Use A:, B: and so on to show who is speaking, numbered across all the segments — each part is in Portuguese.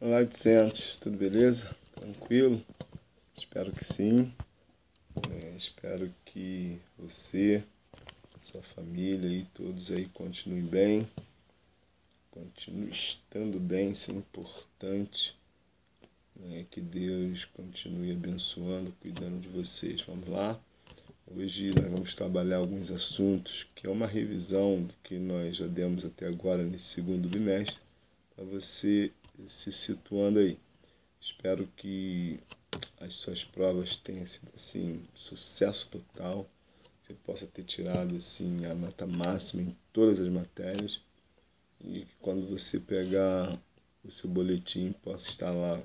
A: Olá, Vicentes, tudo beleza? Tranquilo? Espero que sim. Espero que você, sua família e todos aí continuem bem. Continuem estando bem, isso é importante. Que Deus continue abençoando, cuidando de vocês. Vamos lá? Hoje nós vamos trabalhar alguns assuntos que é uma revisão do que nós já demos até agora nesse segundo bimestre, para você se situando aí. Espero que as suas provas tenham sido assim, sucesso total. Você possa ter tirado assim a nota máxima em todas as matérias e que quando você pegar o seu boletim possa estar lá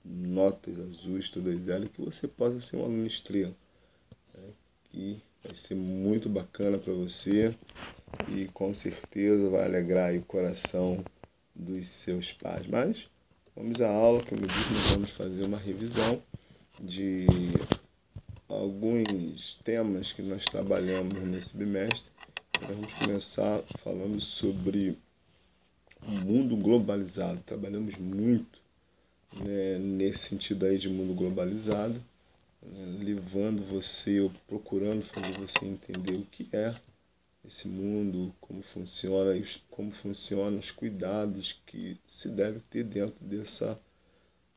A: notas azuis, todas elas, que você possa ser um aluno estrela, que vai ser muito bacana para você e com certeza vai alegrar aí o coração dos seus pais. Mas vamos à aula, como eu disse, nós vamos fazer uma revisão de alguns temas que nós trabalhamos nesse bimestre. Nós vamos começar falando sobre o mundo globalizado. Trabalhamos muito, né, nesse sentido aí de mundo globalizado, né, levando você, ou procurando fazer você entender o que é esse mundo, como funciona, como funcionam os cuidados que se deve ter dentro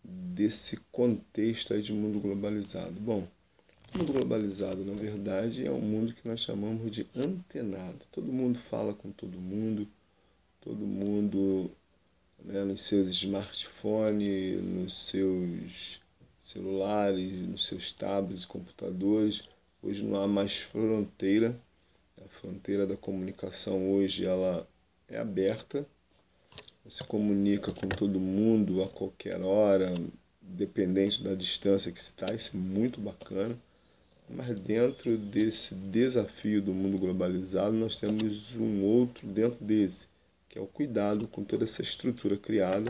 A: desse contexto aí de mundo globalizado. Bom, o mundo globalizado, na verdade, é um mundo que nós chamamos de antenado. Todo mundo fala com todo mundo, né, nos seus smartphones, nos seus celulares, nos seus tablets, computadores. Hoje não há mais fronteira. A fronteira da comunicação hoje ela é aberta. Você comunica com todo mundo a qualquer hora, dependente da distância que está. Isso é muito bacana. Mas dentro desse desafio do mundo globalizado, nós temos um outro dentro desse, que é o cuidado com toda essa estrutura criada,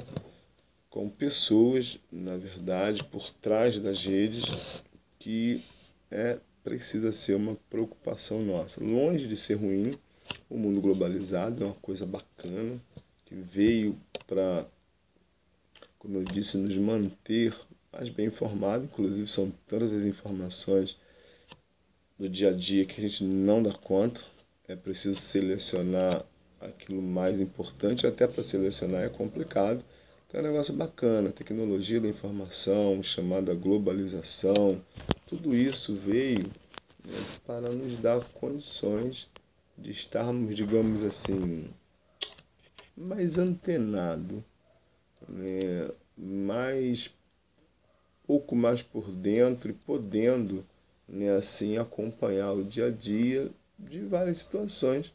A: com pessoas, na verdade, por trás das redes, que precisa ser uma preocupação nossa. Longe de ser ruim, o mundo globalizado é uma coisa bacana, que veio para, como eu disse, nos manter mais bem informados. Inclusive, são tantas as informações do dia a dia que a gente não dá conta. É preciso selecionar aquilo mais importante, até para selecionar é complicado. Então é um negócio bacana, tecnologia da informação, chamada globalização, tudo isso veio, né, para nos dar condições de estarmos, digamos assim, mais antenado, né, mais pouco mais por dentro e podendo, né, assim acompanhar o dia a dia de várias situações,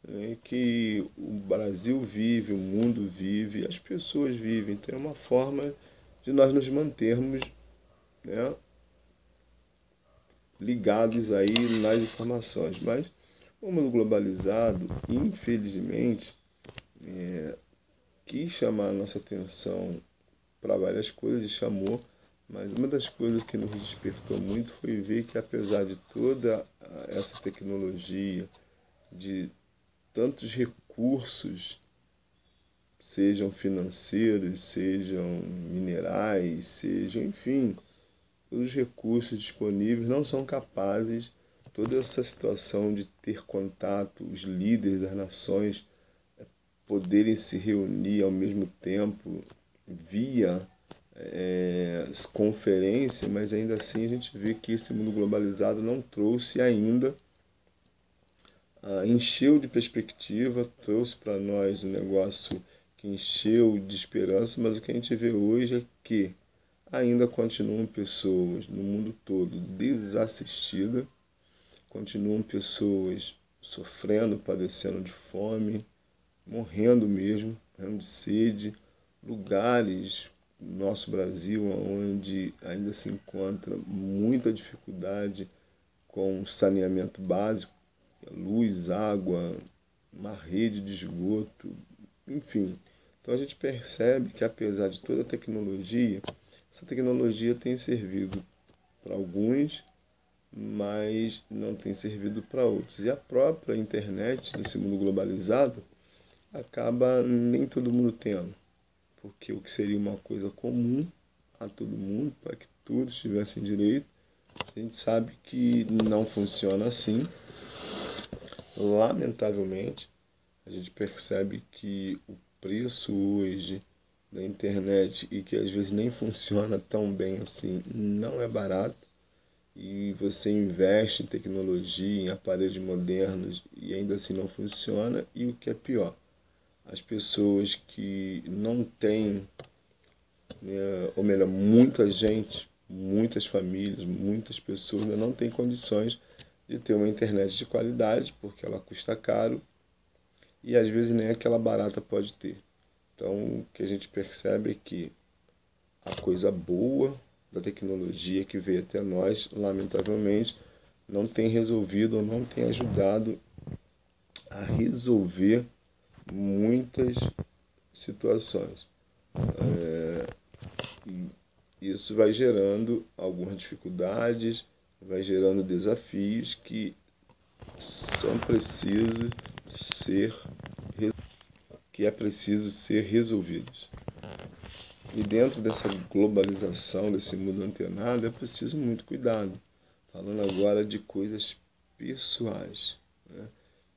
A: né, que o Brasil vive, o mundo vive, as pessoas vivem. Então é uma forma de nós nos mantermos, né, ligados aí nas informações. Mas o mundo globalizado, infelizmente, quis chamar a nossa atenção para várias coisas e chamou, mas uma das coisas que nos despertou muito foi ver que, apesar de toda essa tecnologia, de tantos recursos, sejam financeiros, sejam minerais, sejam, enfim, os recursos disponíveis não são capazes, toda essa situação de ter contato, os líderes das nações poderem se reunir ao mesmo tempo via conferência, mas ainda assim a gente vê que esse mundo globalizado não trouxe ainda, encheu de perspectiva, trouxe para nós um negócio que encheu de esperança, mas o que a gente vê hoje é que ainda continuam pessoas no mundo todo desassistidas, continuam pessoas sofrendo, padecendo de fome, morrendo mesmo, morrendo de sede, lugares no nosso Brasil onde ainda se encontra muita dificuldade com saneamento básico, luz, água, uma rede de esgoto, enfim. Então a gente percebe que, apesar de toda a tecnologia, essa tecnologia tem servido para alguns, mas não tem servido para outros. E a própria internet, nesse mundo globalizado, acaba nem todo mundo tendo, porque o que seria uma coisa comum a todo mundo, para que todos tivessem direito, a gente sabe que não funciona assim. Lamentavelmente, a gente percebe que o preço hoje da internet, e que às vezes nem funciona tão bem assim, não é barato. E você investe em tecnologia, em aparelhos modernos, e ainda assim não funciona. E o que é pior, as pessoas que não têm, ou melhor, muita gente, muitas famílias, muitas pessoas ainda não têm condições de ter uma internet de qualidade, porque ela custa caro e às vezes nem aquela barata pode ter. Então, o que a gente percebe é que a coisa boa da tecnologia que veio até nós, lamentavelmente, não tem resolvido ou não tem ajudado a resolver muitas situações. Isso vai gerando algumas dificuldades, vai gerando desafios que são precisos ser que é preciso ser resolvidos. E dentro dessa globalização, desse mundo antenado, é preciso muito cuidado. Falando agora de coisas pessoais, né?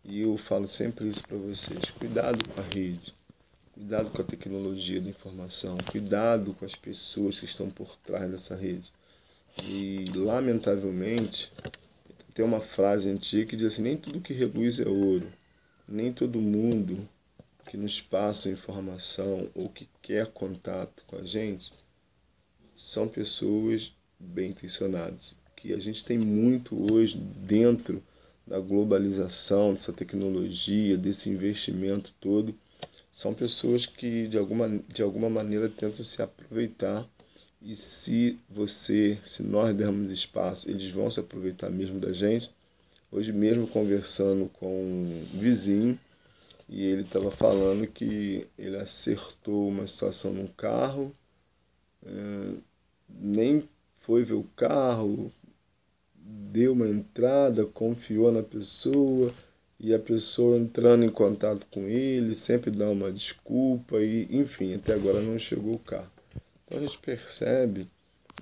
A: E eu falo sempre isso para vocês: cuidado com a rede, cuidado com a tecnologia da informação, cuidado com as pessoas que estão por trás dessa rede. E, lamentavelmente, tem uma frase antiga que diz assim: nem tudo que reluz é ouro, nem todo mundo que nos passa informação ou que quer contato com a gente são pessoas bem intencionadas. Que a gente tem muito hoje dentro da globalização, dessa tecnologia, desse investimento todo, são pessoas que de alguma maneira tentam se aproveitar. E se nós dermos espaço, eles vão se aproveitar mesmo da gente. Hoje mesmo conversando com um vizinho, e ele estava falando que ele acertou uma situação num carro, nem foi ver o carro, deu uma entrada, confiou na pessoa, e a pessoa entrando em contato com ele, sempre dá uma desculpa, e enfim, até agora não chegou o carro. Então a gente percebe,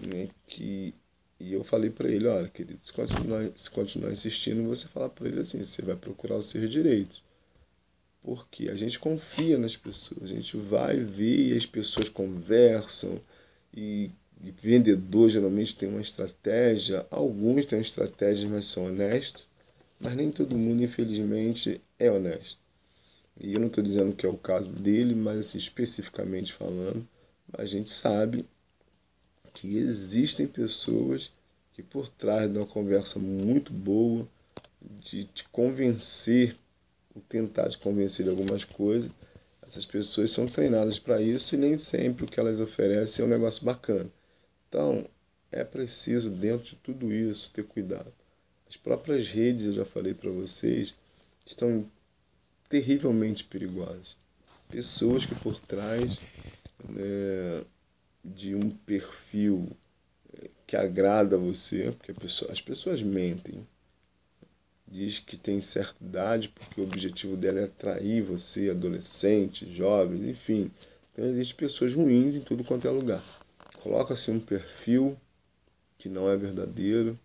A: né, que... E eu falei para ele: olha, querido, se continuar insistindo, você fala para ele assim: você vai procurar os seus direitos. Porque a gente confia nas pessoas, a gente vai ver e as pessoas conversam, e vendedor geralmente tem uma estratégia, alguns têm estratégias, mas são honestos, mas nem todo mundo, infelizmente, é honesto. E eu não estou dizendo que é o caso dele, mas assim, especificamente falando, a gente sabe que existem pessoas que, por trás de uma conversa muito boa, de te convencer, tentar te convencer de algumas coisas, essas pessoas são treinadas para isso, e nem sempre o que elas oferecem é um negócio bacana. Então, é preciso, dentro de tudo isso, ter cuidado. As próprias redes, eu já falei para vocês, estão terrivelmente perigosas. Pessoas que por trás, de um perfil que agrada a você, porque as pessoas mentem, diz que tem certa idade porque o objetivo dela é atrair você, adolescente, jovens, enfim. Então existem pessoas ruins em tudo quanto é lugar. Coloca-se um perfil que não é verdadeiro,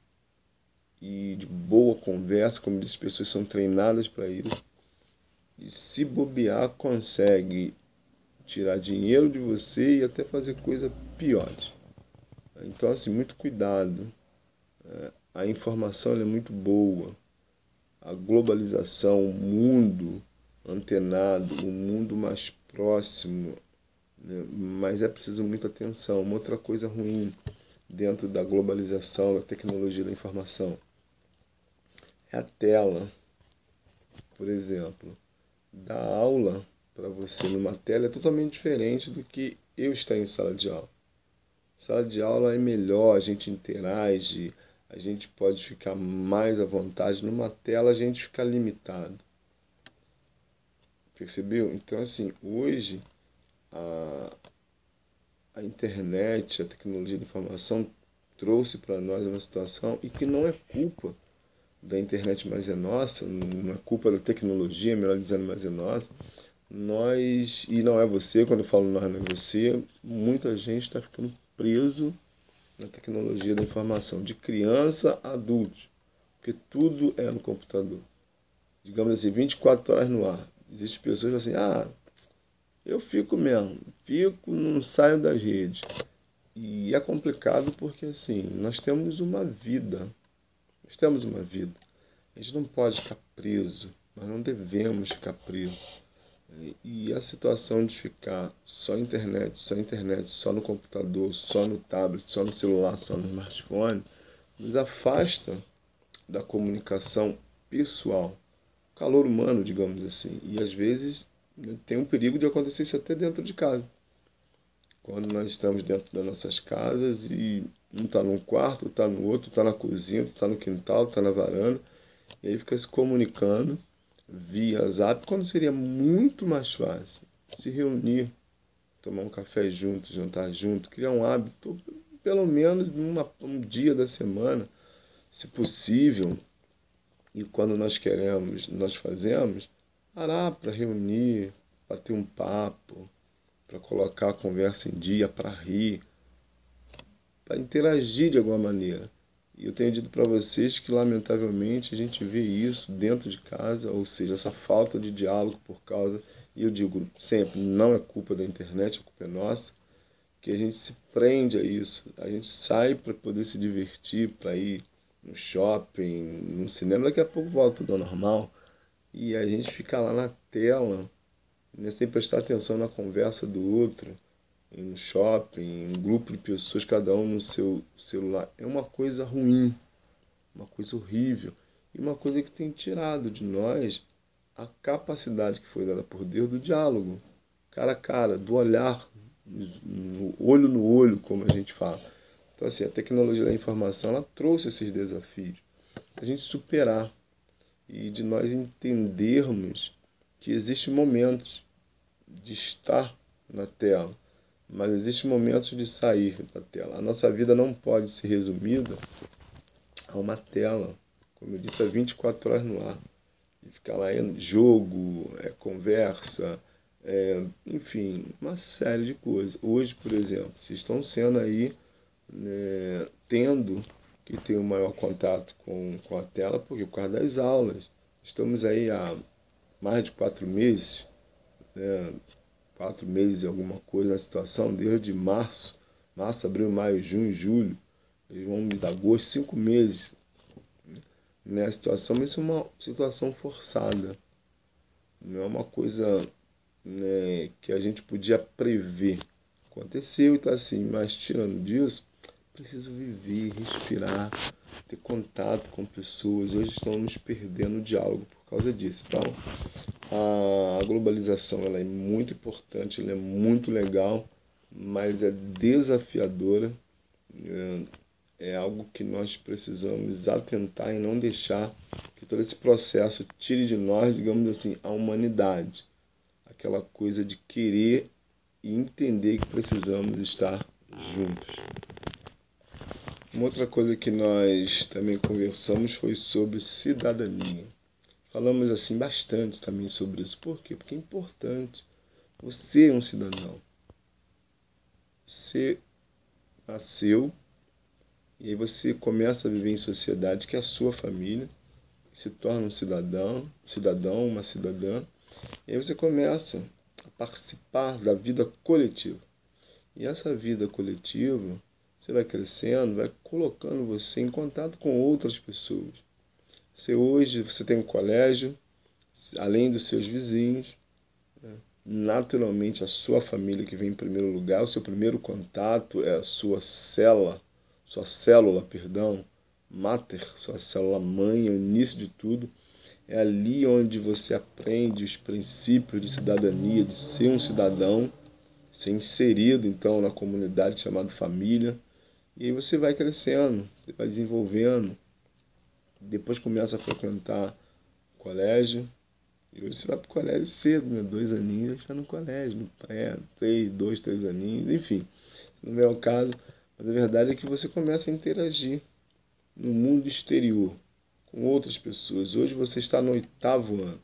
A: e de boa conversa, como diz, as pessoas são treinadas para isso, e se bobear consegue tirar dinheiro de você e até fazer coisa piores. Então assim, muito cuidado. A informação é muito boa. A globalização, o mundo antenado, o mundo mais próximo, né? Mas é preciso muita atenção. Uma outra coisa ruim dentro da globalização, da tecnologia da informação, é a tela. Por exemplo, dar aula para você numa tela é totalmente diferente do que eu estar em sala de aula. Sala de aula é melhor, a gente interage, a gente pode ficar mais à vontade. Numa tela a gente fica limitado. Percebeu? Então assim, hoje a internet, a tecnologia de informação trouxe para nós uma situação, e que não é culpa da internet, mas é nossa, não é culpa da tecnologia, melhor dizendo, mas é nossa, e não é você, quando eu falo nós, não é você, muita gente está ficando preso na tecnologia da informação, de criança a adultos, porque tudo é no computador. Digamos assim, 24 horas no ar. Existem pessoas assim, eu fico mesmo, fico, não saio das redes. E é complicado porque assim, nós temos uma vida. Nós temos uma vida. A gente não pode ficar preso. Nós não devemos ficar preso. E a situação de ficar só internet, só no computador, só no tablet, só no celular, só no smartphone, nos afasta da comunicação pessoal, calor humano, digamos assim. E às vezes tem um perigo de acontecer isso até dentro de casa. Quando nós estamos dentro das nossas casas e um está num quarto, está no outro, está na cozinha, está no quintal, está na varanda, e aí fica se comunicando via Zap, quando seria muito mais fácil se reunir, tomar um café junto, jantar junto, criar um hábito, pelo menos um dia da semana, se possível, e quando nós queremos, nós fazemos, parar para reunir, bater um papo, para colocar a conversa em dia, para rir, para interagir de alguma maneira. E eu tenho dito para vocês que, lamentavelmente, a gente vê isso dentro de casa, ou seja, essa falta de diálogo por causa, e eu digo sempre, não é culpa da internet, a culpa é nossa, que a gente se prende a isso. A gente sai para poder se divertir, para ir no shopping, no cinema, daqui a pouco volta tudo ao normal, e a gente fica lá na tela, né, sem prestar atenção na conversa do outro, no shopping, um grupo de pessoas, cada um no seu celular. É uma coisa ruim, uma coisa horrível, e uma coisa que tem tirado de nós a capacidade que foi dada por Deus do diálogo, cara a cara, do olhar, no olho, como a gente fala. Então, assim, a tecnologia da informação, ela trouxe esses desafios. A gente superar e de nós entendermos que existem momentos de estar na tela, mas existem momentos de sair da tela. A nossa vida não pode ser resumida a uma tela, como eu disse, a 24 horas no ar. E ficar lá em jogo, conversa, enfim, uma série de coisas. Hoje, por exemplo, vocês estão sendo aí, né, tendo que ter um maior contato com a tela, porque por causa das aulas. Estamos aí há mais de 4 meses, né, 4 meses e alguma coisa na situação, desde março, abril, maio, junho, julho, eles vão me dar agosto, 5 meses nessa situação, mas isso é uma situação forçada, não é uma coisa, né, que a gente podia prever. Aconteceu e está assim, mas tirando disso, preciso viver, respirar, ter contato com pessoas. Hoje estamos perdendo o diálogo por causa disso. Então, a globalização, ela é muito importante, ela é muito legal, mas é desafiadora. É algo que nós precisamos atentar e não deixar que todo esse processo tire de nós, digamos assim, a humanidade. Aquela coisa de querer e entender que precisamos estar juntos. Uma outra coisa que nós também conversamos foi sobre cidadania. Falamos assim bastante também sobre isso. Por quê? Porque é importante. Você é um cidadão. Você nasceu e aí você começa a viver em sociedade, que é a sua família, se torna um cidadão, uma cidadã, e aí você começa a participar da vida coletiva. E essa vida coletiva, você vai crescendo, vai colocando você em contato com outras pessoas. Hoje você tem um colégio, além dos seus vizinhos, naturalmente a sua família que vem em primeiro lugar, o seu primeiro contato é a sua célula, máter, sua célula mãe, é o início de tudo. É ali onde você aprende os princípios de cidadania, de ser um cidadão, ser inserido então na comunidade chamada família. E aí você vai crescendo, você vai desenvolvendo, depois começa a frequentar colégio. E hoje você vai para o colégio cedo, né? 2 aninhos já está no colégio, no pré, 2, 3 aninhos, enfim. Não é o caso, mas a verdade é que você começa a interagir no mundo exterior, com outras pessoas. Hoje você está no 8º ano.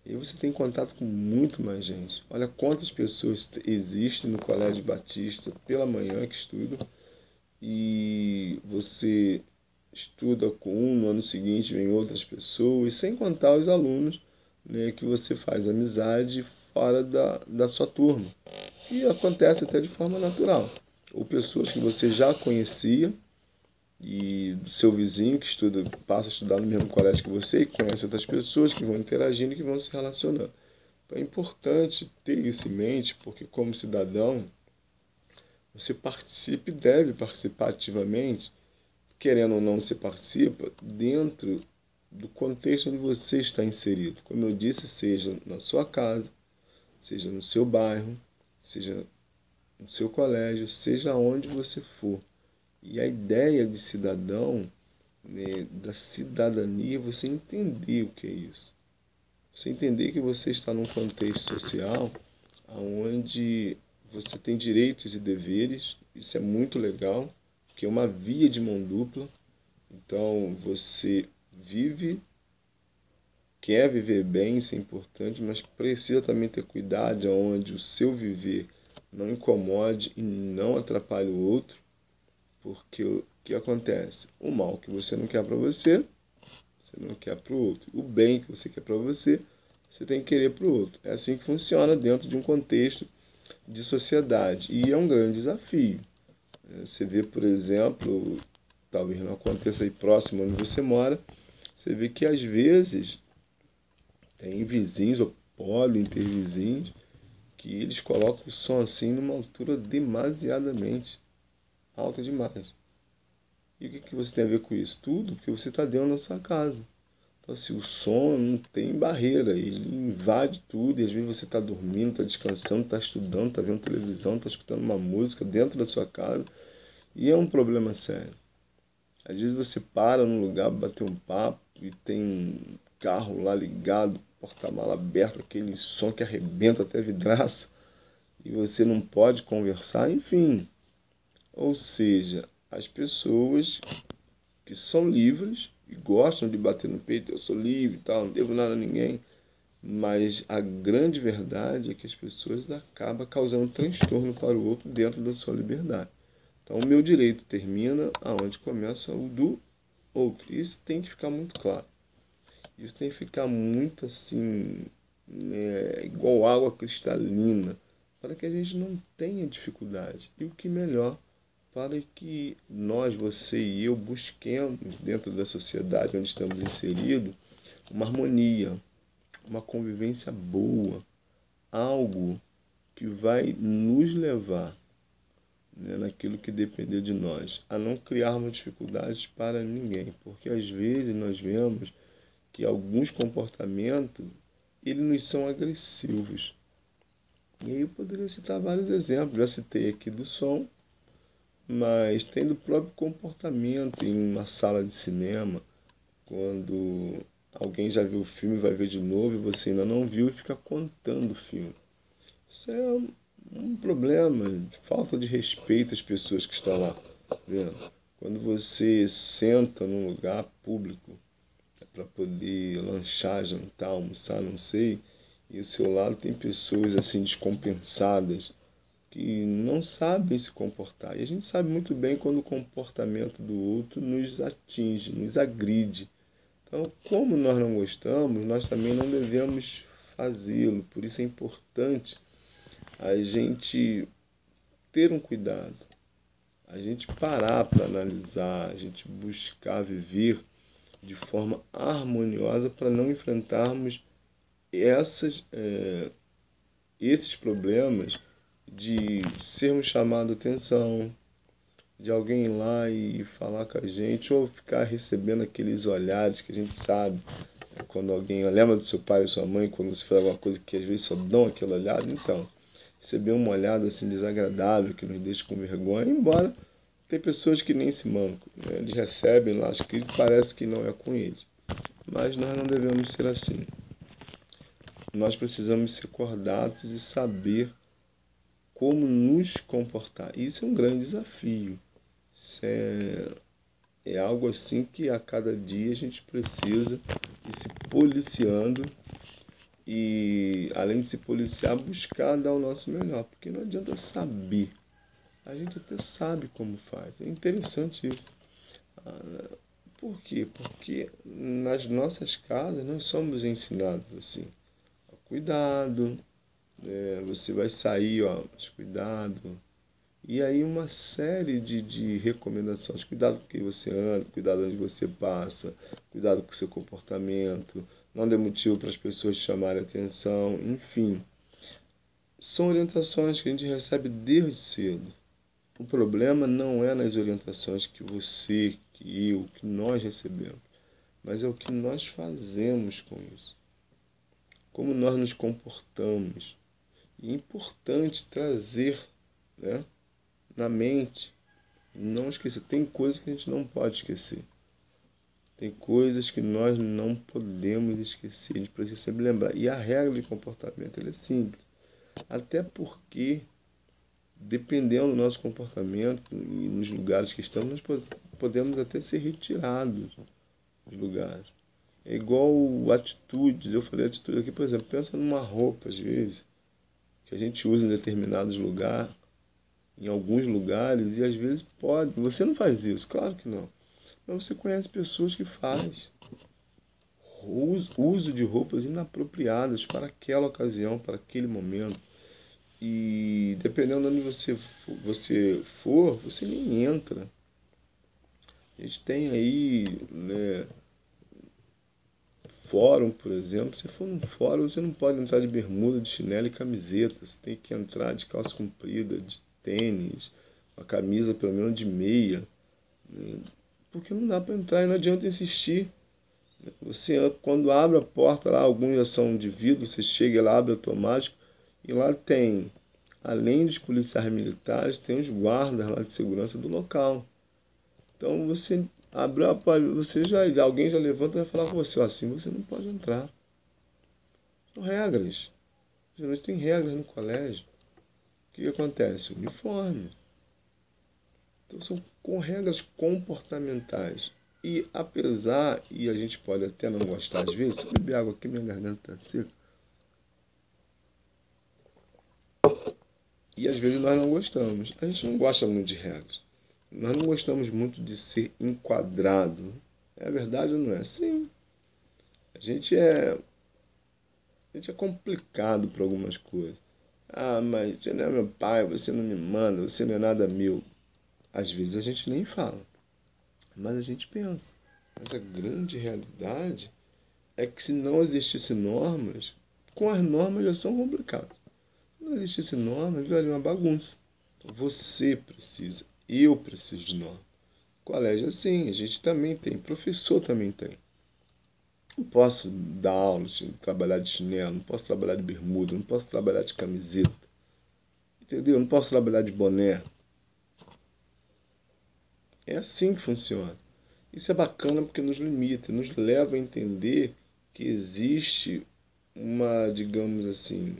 A: E você tem contato com muito mais gente. Olha quantas pessoas existem no Colégio Batista pela manhã que estudam, e você estuda com um, no ano seguinte vem outras pessoas, sem contar os alunos, né, que você faz amizade fora da sua turma. E acontece até de forma natural. Ou pessoas que você já conhecia, e do seu vizinho que estuda, passa a estudar no mesmo colégio que você, e conhece outras pessoas que vão interagindo e que vão se relacionando. Então é importante ter isso em mente, porque como cidadão, você participa e deve participar ativamente, querendo ou não, você participa dentro do contexto onde você está inserido. Como eu disse, seja na sua casa, seja no seu bairro, seja no seu colégio, seja onde você for. E a ideia de cidadão, né, da cidadania, é você entender o que é isso. Você entender que você está num contexto social onde você tem direitos e deveres, isso é muito legal, que é uma via de mão dupla. Então você vive, quer viver bem, isso é importante, mas precisa também ter cuidado onde o seu viver não incomode e não atrapalhe o outro, porque o que acontece? O mal que você não quer para você, você não quer para o outro. O bem que você quer para você, você tem que querer para o outro. É assim que funciona dentro de um contexto de sociedade. E é um grande desafio. Você vê, por exemplo, talvez não aconteça aí próximo onde você mora, você vê que às vezes tem vizinhos, ou podem ter vizinhos, que eles colocam o som assim numa altura demasiadamente alta demais. E o que você tem a ver com isso? Tudo, porque você está dentro da sua casa. Então, assim, o som não tem barreira, ele invade tudo, e às vezes você está dormindo, está descansando, está estudando, está vendo televisão, está escutando uma música dentro da sua casa, e é um problema sério. Às vezes você para num lugar para bater um papo e tem um carro lá ligado, porta-mala aberto, aquele som que arrebenta até vidraça, e você não pode conversar, enfim. Ou seja, as pessoas que são livres e gostam de bater no peito, eu sou livre e tal, não devo nada a ninguém, mas a grande verdade é que as pessoas acabam causando transtorno para o outro dentro da sua liberdade. Então o meu direito termina aonde começa o do outro. Isso tem que ficar muito claro. Isso tem que ficar muito assim, né, igual água cristalina, para que a gente não tenha dificuldade. E o que melhor, para que nós, você e eu, busquemos dentro da sociedade onde estamos inseridos uma harmonia, uma convivência boa, algo que vai nos levar, né, naquilo que depender de nós, a não criarmos dificuldades para ninguém, porque às vezes nós vemos que alguns comportamentos eles nos são agressivos. E aí eu poderia citar vários exemplos, já citei aqui do som, mas tem do próprio comportamento em uma sala de cinema, quando alguém já viu o filme, vai ver de novo e você ainda não viu e fica contando o filme. Isso é um problema de falta de respeito às pessoas que estão lá, vendo? Quando você senta num lugar público para poder lanchar, jantar, almoçar, não sei, e ao seu lado tem pessoas assim descompensadas, que não sabem se comportar. E a gente sabe muito bem quando o comportamento do outro nos atinge, nos agride. Então, como nós não gostamos, nós também não devemos fazê-lo. Por isso é importante a gente ter um cuidado, a gente parar para analisar, a gente buscar viver de forma harmoniosa para não enfrentarmos esses problemas de sermos chamados atenção, de alguém ir lá e falar com a gente, ou ficar recebendo aqueles olhares que a gente sabe, quando alguém lembra do seu pai ou sua mãe, quando você faz alguma coisa que às vezes só dão aquele olhar, então, receber uma olhada assim desagradável, que nos deixa com vergonha, embora tem pessoas que nem se mancam, né? Eles recebem lá as críticas, parece que não é com eles. Mas nós não devemos ser assim. Nós precisamos ser acordados e saber como nos comportar. Isso é um grande desafio. Isso é algo assim que a cada dia a gente precisa ir se policiando e além de se policiar, buscar dar o nosso melhor, porque não adianta saber, a gente até sabe como faz, é interessante isso. Por quê? Porque nas nossas casas nós somos ensinados assim, cuidado, você vai sair, ó, mas cuidado. E aí uma série de recomendações. Cuidado com quem você anda, cuidado onde você passa, cuidado com o seu comportamento, não dê motivo para as pessoas te chamarem a atenção, enfim. São orientações que a gente recebe desde cedo. O problema não é nas orientações que você, que eu, que nós recebemos, mas é o que nós fazemos com isso. Como nós nos comportamos. E é importante trazer, né, na mente, não esquecer. Tem coisas que a gente não pode esquecer. Tem coisas que nós não podemos esquecer. A gente precisa sempre lembrar. E a regra de comportamento ela é simples. Até porque, dependendo do nosso comportamento e nos lugares que estamos, nós podemos até ser retirados dos lugares. É igual atitudes. Eu falei atitude aqui, por exemplo, pensa numa roupa, às vezes, que a gente usa em determinados lugares, em alguns lugares, e às vezes pode. Você não faz isso, claro que não. Mas você conhece pessoas que fazem uso de roupas inapropriadas para aquela ocasião, para aquele momento. E dependendo de onde você for, você nem entra. A gente tem aí, né, fórum, por exemplo. Se for num fórum, você não pode entrar de bermuda, de chinelo e camiseta. Você tem que entrar de calça comprida, de tênis, uma camisa pelo menos de meia, né? Porque não dá para entrar e não adianta insistir. Você, quando abre a porta lá, alguns já são de vidro, você chega lá, abre automático, e lá tem, além dos policiais militares, tem os guardas lá de segurança do local. Então você abriu a porta, alguém já levanta e vai falar com você, ó, assim você não pode entrar. São regras. Geralmente tem regras no colégio. O que acontece? Uniforme. Então são com regras comportamentais. E apesar, e a gente pode até não gostar às vezes, se eu beber água aqui, minha garganta está seca. E às vezes nós não gostamos. A gente não gosta muito de regras. Nós não gostamos muito de ser enquadrado. É verdade ou não é? Sim. A gente é complicado por algumas coisas. Ah, mas você não é meu pai, você não me manda, você não é nada meu. Às vezes a gente nem fala, mas a gente pensa. Mas a grande realidade é que se não existissem normas, com as normas já são complicadas. Se não existissem normas, viraria uma bagunça. Então você precisa, eu preciso de normas. Colégio é assim, a gente também tem, professor também tem. Não posso dar aula, trabalhar de chinelo, não posso trabalhar de bermuda, não posso trabalhar de camiseta. Entendeu? Não posso trabalhar de boné. É assim que funciona. Isso é bacana porque nos limita, nos leva a entender que existe uma, digamos assim,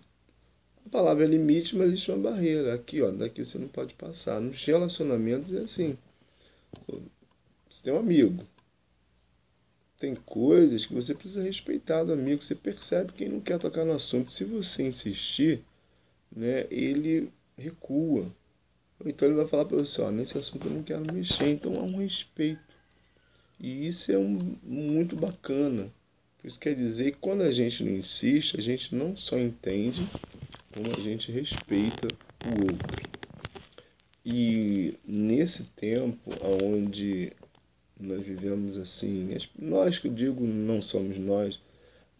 A: a palavra é limite, mas existe uma barreira. Aqui, ó, daqui você não pode passar. Nos relacionamentos é assim. Você tem um amigo. Tem coisas que você precisa respeitar do amigo. Você percebe que ele não quer tocar no assunto. Se você insistir, né, ele recua. Ou então ele vai falar para você, ó, nesse assunto eu não quero mexer. Então há um respeito. E isso é muito bacana. Isso quer dizer que quando a gente não insiste, a gente não só entende, como a gente respeita o outro. E nesse tempo onde nós vivemos assim, nós que eu digo não somos nós,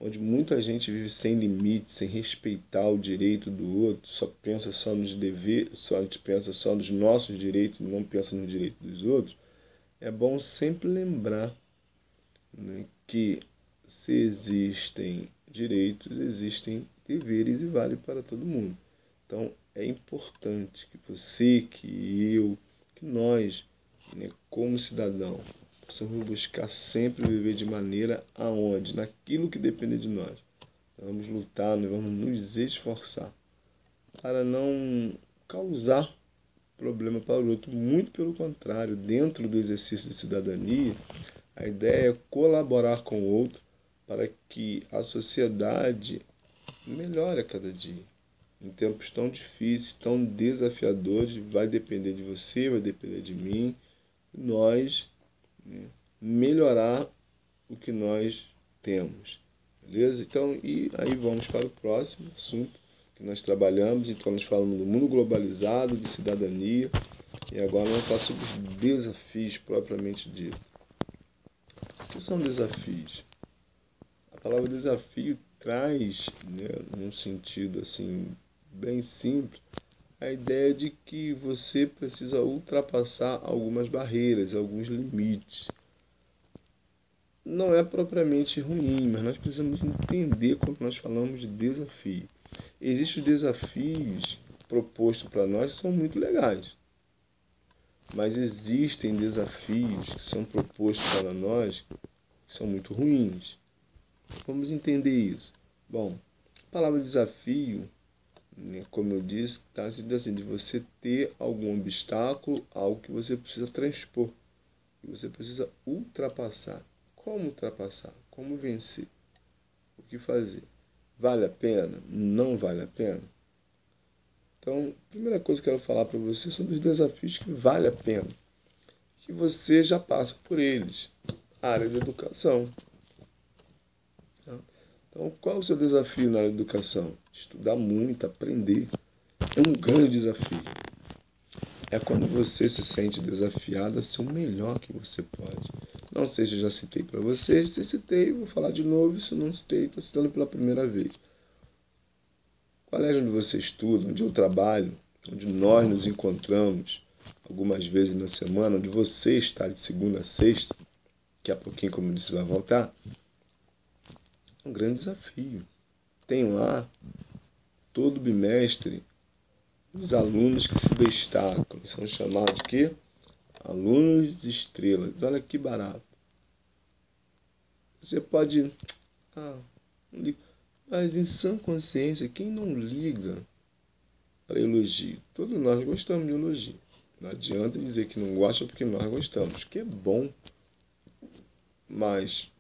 A: onde muita gente vive sem limite, sem respeitar o direito do outro, só pensa só nos deveres, só a gente pensa só nos nossos direitos, não pensa no direito dos outros, é bom sempre lembrar, né, que se existem direitos, existem deveres e vale para todo mundo. Então é importante que você, que eu, que nós, né, como cidadão, possamos buscar sempre viver de maneira aonde? Naquilo que depender de nós. Nós vamos lutar, nós vamos nos esforçar para não causar problema para o outro. Muito pelo contrário, dentro do exercício de cidadania, a ideia é colaborar com o outro para que a sociedade melhore a cada dia. Em tempos tão difíceis, tão desafiadores, vai depender de você, vai depender de mim, nós, né, melhorar o que nós temos. Beleza? Então, e aí vamos para o próximo assunto que nós trabalhamos. Então, nós falamos do mundo globalizado, de cidadania, e agora vamos falar sobre os desafios propriamente dito. O que são desafios? A palavra desafio traz, né, num sentido assim bem simples, a ideia de que você precisa ultrapassar algumas barreiras, alguns limites. Não é propriamente ruim, mas nós precisamos entender quando nós falamos de desafio. Existem desafios propostos para nós que são muito legais, mas existem desafios que são propostos para nós que são muito ruins. Vamos entender isso. Bom, a palavra desafio, né, como eu disse, está sendo assim, de você ter algum obstáculo, algo que você precisa transpor, que você precisa ultrapassar. Como ultrapassar? Como vencer? O que fazer? Vale a pena? Não vale a pena? Então, a primeira coisa que eu quero falar para você são dos desafios que vale a pena, que você já passa por eles. A área de educação. Então, qual é o seu desafio na área de educação? Estudar muito, aprender. É um grande desafio. É quando você se sente desafiado a ser o melhor que você pode. Não sei se eu já citei para vocês. Se citei, vou falar de novo. Se não citei, estou citando pela primeira vez. O colégio onde você estuda, onde eu trabalho, onde nós nos encontramos algumas vezes na semana, onde você está de segunda a sexta, que a pouquinho, como eu disse, vai voltar, é um grande desafio. Tem lá, todo bimestre, os alunos que se destacam. São chamados de quê? Alunos de estrelas. Olha que barato. Você pode... não ligo. Mas em sã consciência, quem não liga para elogio? Todos nós gostamos de elogio. Não adianta dizer que não gosta porque nós gostamos, que é bom. Mas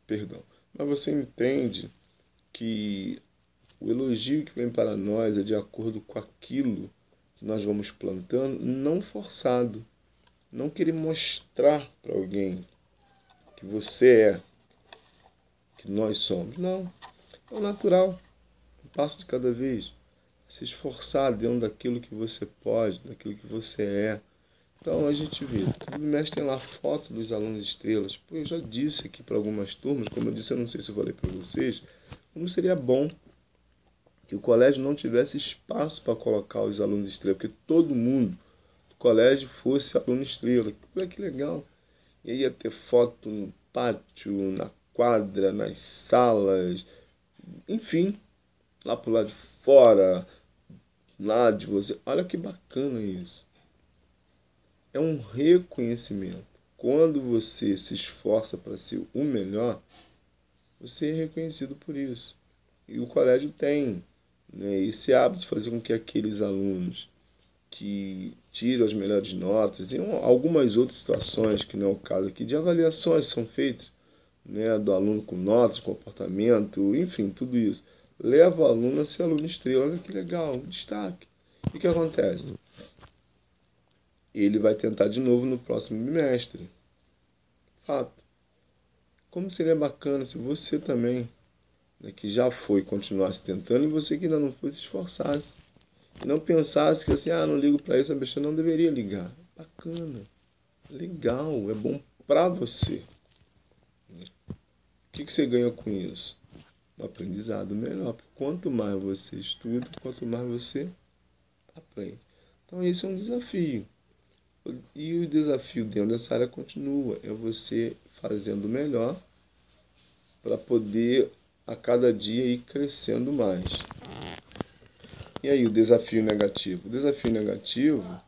A: você entende que o elogio que vem para nós é de acordo com aquilo que nós vamos plantando, não forçado. Não querer mostrar para alguém que você é, que nós somos. Não. É o natural. Um passo de cada vez. Se esforçar dentro daquilo que você pode, daquilo que você é. Então a gente vê, todo bimestre tem lá a foto dos alunos estrelas. Pô, eu já disse aqui para algumas turmas, como eu disse, eu não sei se eu falei para vocês, como seria bom que o colégio não tivesse espaço para colocar os alunos estrelas, porque todo mundo do colégio fosse aluno estrela. Que legal! E aí ia ter foto no pátio, na quadra, nas salas, enfim, lá pro lado de fora, lá de você. Olha que bacana isso. É um reconhecimento. Quando você se esforça para ser o melhor, você é reconhecido por isso. E o colégio tem, né, esse hábito de fazer com que aqueles alunos que tiram as melhores notas, e algumas outras situações, que não é o caso aqui, de avaliações são feitas, né, do aluno com notas, comportamento, enfim, tudo isso. Leva o aluno a ser aluno estrela. Olha que legal, destaque. E o que acontece? Ele vai tentar de novo no próximo bimestre. Fato. Como seria bacana se você também, né, que já foi, continuasse tentando, e você que ainda não foi, se esforçasse. E não pensasse que assim, não ligo para isso, a besteira não deveria ligar. Bacana. Legal, é bom para você. O que você ganha com isso? Um aprendizado melhor. Porque quanto mais você estuda, quanto mais você aprende. Então esse é um desafio. E o desafio dentro dessa área continua. É você fazendo melhor para poder a cada dia ir crescendo mais. E aí o desafio negativo? O desafio negativo,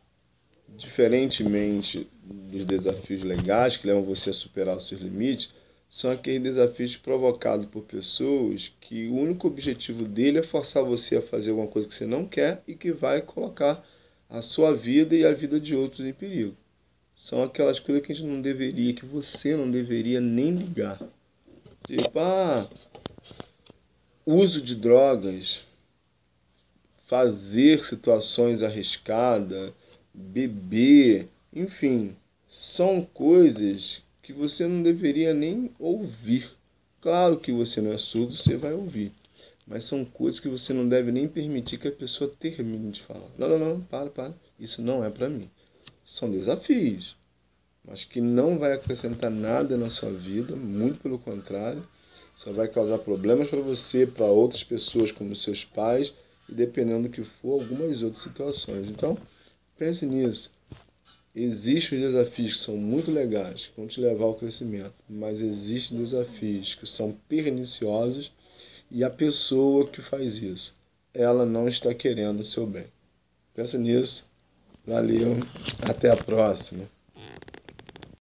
A: diferentemente dos desafios legais que levam você a superar os seus limites, são aqueles desafios provocados por pessoas que o único objetivo dele é forçar você a fazer alguma coisa que você não quer e que vai colocar a sua vida e a vida de outros em perigo. São aquelas coisas que a gente não deveria, que você não deveria nem ligar. Tipo, uso de drogas. fazer situações arriscadas, beber, enfim, são coisas que você não deveria nem ouvir. Claro que você não é surdo, você vai ouvir. Mas são coisas que você não deve nem permitir que a pessoa termine de falar. Não, não, não, para. Isso não é para mim. São desafios, mas que não vai acrescentar nada na sua vida, muito pelo contrário, só vai causar problemas para você, para outras pessoas, como seus pais, e dependendo do que for, algumas outras situações. Então, pense nisso. Existem desafios que são muito legais, que vão te levar ao crescimento, mas existem desafios que são perniciosos e a pessoa que faz isso, ela não está querendo o seu bem. Pensa nisso. Valeu. Até a próxima.